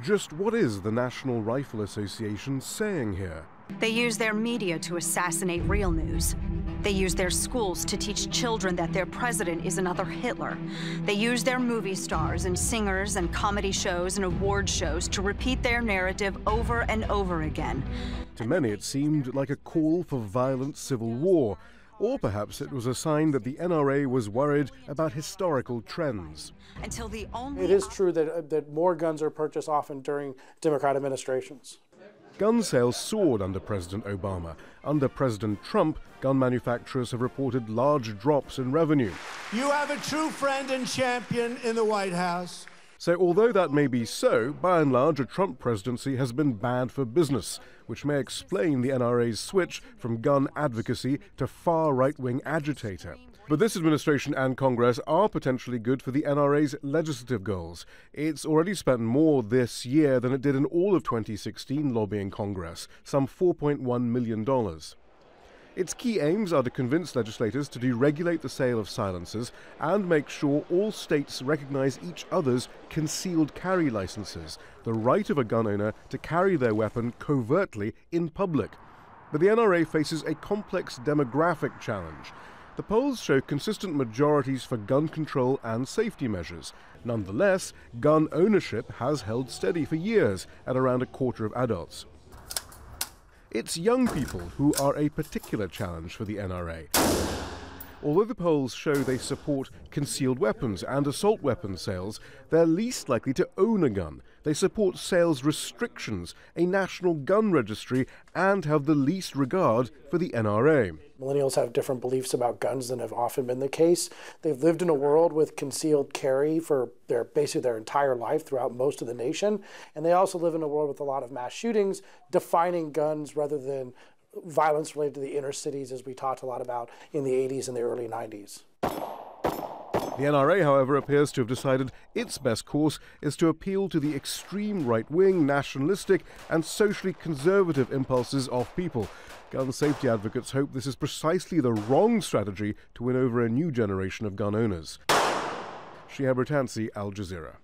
Just what is the National Rifle Association saying here? They use their media to assassinate real news. They use their schools to teach children that their president is another Hitler. They use their movie stars and singers and comedy shows and award shows to repeat their narrative over and over again. To many, it seemed like a call for violent civil war, or perhaps it was a sign that the NRA was worried about historical trends. It is true that more guns are purchased often during Democrat administrations. Gun sales soared under President Obama. Under President Trump, gun manufacturers have reported large drops in revenue. You have a true friend and champion in the White House. So although that may be so, by and large, a Trump presidency has been bad for business, which may explain the NRA's switch from gun advocacy to far right-wing agitator. But this administration and Congress are potentially good for the NRA's legislative goals. It's already spent more this year than it did in all of 2016 lobbying Congress, some $4.1 million. Its key aims are to convince legislators to deregulate the sale of silencers and make sure all states recognize each other's concealed carry licenses, the right of a gun owner to carry their weapon covertly in public. But the NRA faces a complex demographic challenge. The polls show consistent majorities for gun control and safety measures. Nonetheless, gun ownership has held steady for years at around a quarter of adults. It's young people who are a particular challenge for the NRA. Although the polls show they support concealed weapons and assault weapon sales, they're least likely to own a gun. They support sales restrictions, a national gun registry, and have the least regard for the NRA. Millennials have different beliefs about guns than have often been the case. They've lived in a world with concealed carry for basically their entire life throughout most of the nation. And they also live in a world with a lot of mass shootings, defining guns rather than violence related to the inner cities, as we talked a lot about in the 80s and the early 90s. The NRA, however, appears to have decided its best course is to appeal to the extreme right-wing, nationalistic, and socially conservative impulses of people. Gun safety advocates hope this is precisely the wrong strategy to win over a new generation of gun owners. Shihab, Rattansi, Al Jazeera.